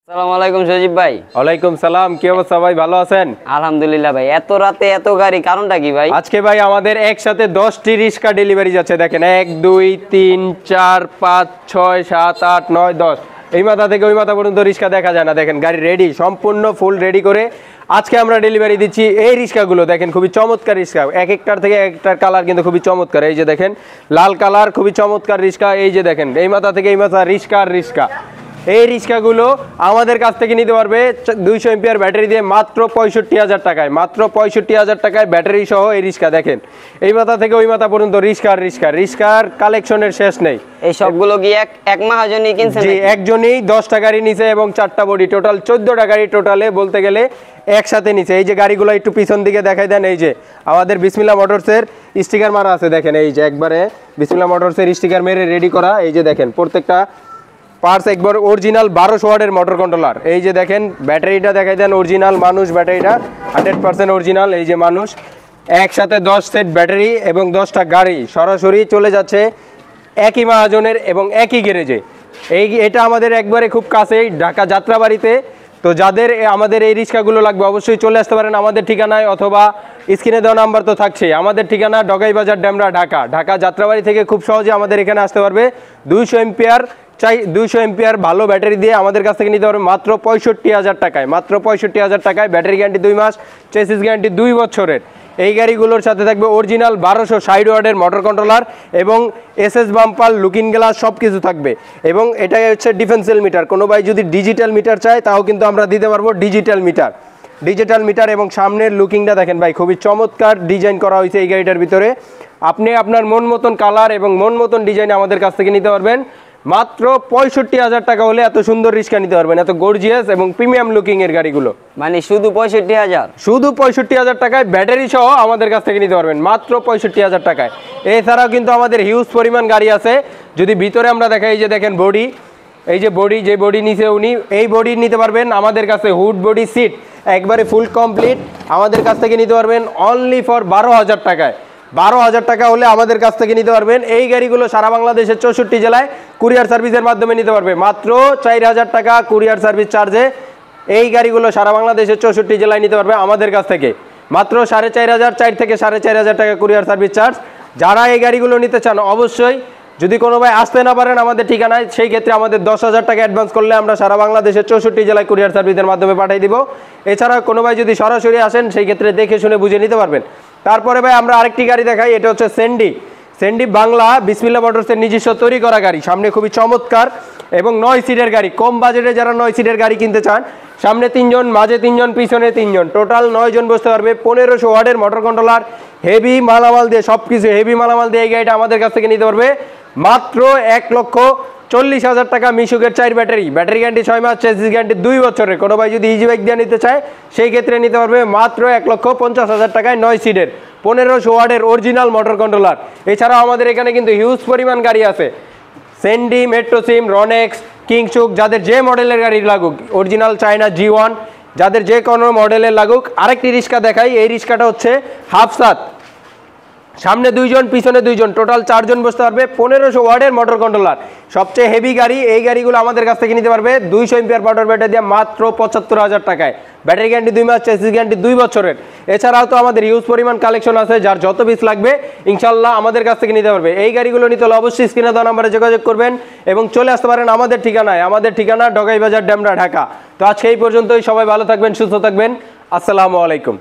আসসালামু আলাইকুম সজীব ভাই। ওয়ালাইকুম সালাম, কি অবস্থা ভাই, ভালো আছেন? আলহামদুলিল্লাহ ভাই। এত রাতে এত গাড়ি, কারণটা কি ভাই? আজকে ভাই আমাদের একসাথে 10টি রিক্সা ডেলিভারি যাচ্ছে। দেখেন 1 2 3 4 5 6 7 8 9 10, এই মাথা থেকে ওই মাথা পর্যন্ত রিক্সা দেখা যায় না। দেখেন গাড়ি রেডি, সম্পূর্ণ ফুল রেডি করে আজকে আমরা ডেলিভারি দিচ্ছি। এই রিক্সাগুলো দেখেন খুবই চমৎকার রিক্সা, এক একটার থেকে একটার কালার কিন্তু খুবই চমৎকার। এই যে দেখেন লাল কালার, খুবই চমৎকার রিক্সা। এই যে দেখেন এই মাথা থেকে এই মাথা রিক্সা আর রিক্সা। এই রিক্সাগুলো আমাদের কাছ থেকে নিতে পারবে 200 এম্পিয়ার ব্যাটারি দিয়ে মাত্র 65,000 টাকায়। মাত্র 65,000 টাকায় ব্যাটারি সহ এই রিক্সা। দেখেন এই মাথা থেকে ওই মাথা পর্যন্ত রিক্সা আর রিক্সা। রিক্সার কালেকশনের শেষ নেই। এই সবগুলো কি এক মাহাজনই কিনছেন? জি, একজনই 10টা গাড়ি নিছে এবং 4টা বডি, টোটাল 14টা গাড়ি টোটালে বলতে গেলে একসাথে নিছে। এই যে গাড়িগুলো একটু পিছন দিকে দেখাই দেন। এই যে আমাদের বিসমিল্লাহ মোটরসের স্টিকার মারা আছে, দেখেন এই যে একবারে বিসমিল্লাহ মোটরসের স্টিকার মেরে রেডি করা। এই যে দেখেন প্রত্যেকটা পার্টস একবার অরিজিনাল 1200 ওয়াটের মোটর কন্ট্রোলার। এই যে দেখেন ব্যাটারিটা দেখাই দেন, অরিজিনাল মানুষ ব্যাটারিটা 100% অরিজিনাল। এই যে মানুষ, একসাথে 10 সেট ব্যাটারি এবং 10টা গাড়ি সরাসরি চলে যাচ্ছে একই মাহাজনের এবং একই গ্যারেজে। এটা আমাদের একবারে খুব কাছেই, ঢাকা যাত্রাবাড়িতে। তো যাদের আমাদের এই রিক্সাগুলো লাগবে অবশ্যই চলে আসতে পারেন আমাদের ঠিকানায়, অথবা স্ক্রিনে দেওয়া নাম্বার তো থাকছেই। আমাদের ঠিকানা ডগাই বাজার, ডেমরা, ঢাকা। ঢাকা যাত্রাবাড়ি থেকে খুব সহজে আমাদের এখানে আসতে পারবে। 200 এম্পিয়ার ভালো ব্যাটারি দিয়ে আমাদের কাছ থেকে নিতে পারবে মাত্র 65,000 টাকায়। মাত্র 65,000 টাকায় ব্যাটারি গ্যারান্টি 2 মাস, চেসিস গ্যারান্টি 2 বছরের। এই গাড়িগুলোর সাথে থাকবে অরিজিনাল 1260 ওয়াটের মোটর কন্ট্রোলার এবং এসএস বাম্পার, লুকিং গ্লাস সব কিছু থাকবে। এবং এটাই হচ্ছে ডিফারেন্সিয়াল মিটার। কোনো ভাই যদি ডিজিটাল মিটার চায় তাও কিন্তু আমরা দিতে পারবো ডিজিটাল মিটার। এবং সামনের লুকিংটা দেখেন ভাই, খুবই চমৎকার ডিজাইন করা হয়েছে এই গাড়িটার ভিতরে। আপনি আপনার মন মতন কালার এবং মন মতন ডিজাইন আমাদের কাছ থেকে নিতে পারবেন। মাত্র 65,000 টাকা হলে এত সুন্দর রিক্সা নিতে পারবেন, এত গর্জিয়াস এবং প্রিমিয়াম লুকিং এর গাড়িগুলো। মানে শুধু 65,000? শুধু 65,000 টাকায় ব্যাটারি সহ আমাদের কাছ থেকে নিতে পারবেন মাত্র 65,000 টাকায়। এছাড়াও কিন্তু আমাদের হিউজ পরিমাণ গাড়ি আছে। যদি ভিতরে আমরা দেখাই, এই যে দেখেন বডি, এই যে বডি, যে বডি নিচে উনি এই বডি নিতে পারবেন আমাদের কাছে। হুড বডি সিট একবারে ফুল কমপ্লিট আমাদের কাছ থেকে নিতে পারবেন অনলি ফর 12,000 টাকায়। 12,000 টাকা হলে আমাদের কাছ থেকে নিতে পারবেন। এই গাড়িগুলো সারা বাংলাদেশের 64 জেলায় কুরিয়ার সার্ভিসের মাধ্যমে নিতে পারবে মাত্র 4,000 টাকা কুরিয়ার সার্ভিস চার্জে। এই গাড়িগুলো সারা বাংলাদেশের 64 জেলায় নিতে পারবে আমাদের কাছ থেকে মাত্র 4,500, 4 থেকে 4,500 টাকা কুরিয়ার সার্ভিস চার্জ। যারা এই গাড়িগুলো নিতে চান অবশ্যই, যদি কোনো ভাই আসতে না পারেন আমাদের ঠিকানায়, সেই ক্ষেত্রে আমাদের 10,000 টাকা অ্যাডভান্স করলে আমরা সারা বাংলাদেশের 64 জেলায় কুরিয়ার সার্ভিসের মাধ্যমে পাঠিয়ে দিব। এছাড়া কোনো ভাই যদি সরাসরি আসেন সেই ক্ষেত্রে দেখে শুনে বুঝে নিতে পারবেন। তারপরে ভাই আমরা আরেকটি গাড়ি দেখাই, এটা হচ্ছে সেন্ডি বাংলা বিসমিল্লাহ মোটরসের নিজস্ব তৈরি করা গাড়ি। সামনে খুবই চমৎকার এবং 9 সিটের গাড়ি। কম বাজেটে যারা 9 সিটের গাড়ি কিনতে চান, সামনে 3 জন, মাঝে 3 জন, পিছনে 3 জন, টোটাল 9 জন বসতে পারবে। 1500 ওয়াটের মোটর কন্ট্রোলার, হেভি মালামাল দিয়ে, সবকিছু হেভি মালামাল দিয়ে এই গাড়িটা আমাদের কাছ থেকে নিতে পারবে মাত্র 1,40,000 টাকা। মিশুকের 4 ব্যাটারি গ্যারান্টি 6 মাস, চেসিস গ্যারান্টি 2 বছরের। কোনো ভাই যদি ইজি বাইক দিয়ে নিতে চায় সেই ক্ষেত্রে নিতে পারবে মাত্র 1,50,000 টাকায় 9 সিটের 1500 ওয়াটের অরিজিনাল মোটর কন্ট্রোলার। এছাড়াও আমাদের এখানে কিন্তু হিউজ পরিমাণ গাড়ি আছে, সেন্ডি, মেট্রোসিম, রনেক্স, কিংসুক, যাদের যে মডেলের গাড়ি লাগুক, অরিজিনাল চায়না G1, যাদের যে কোনো মডেলের লাগুক। আরেকটি রিক্সা দেখাই, এই রিক্সাটা হচ্ছে হাফসাত। সামনে 2 জন, পিছনে 2 জন, টোটাল 4 জন বসতে পারবে। 1500 ওয়াটের মোটর কন্ট্রোলার, সবচেয়ে হেভি গাড়ি। এই গাড়িগুলো আমাদের কাছ থেকে নিতে পারবে 200 এম্পিয়ার পাওয়ার ব্যাটারি দিয়ে মাত্র 75,000 টাকায়। ব্যাটারি গ্যারান্টি 2 মাস, চেসিস গ্যারান্টি 2 বছরের। এছাড়াও তো আমাদের হিউজ পরিমাণ কালেকশন আছে, যার যত পিস লাগবে ইনশাল্লাহ আমাদের কাছ থেকে নিতে পারবে। এই গাড়িগুলো নিতে হলে অবশ্যই স্ক্রিনে দেওয়া নাম্বারে যোগাযোগ করবেন এবং চলে আসতে পারেন আমাদের ঠিকানায়। আমাদের ঠিকানা ডগাই বাজার, ডেমরা, ঢাকা। তো আজকে এই পর্যন্তই। সবাই ভালো থাকবেন, সুস্থ থাকবেন। আসসালামু আলাইকুম।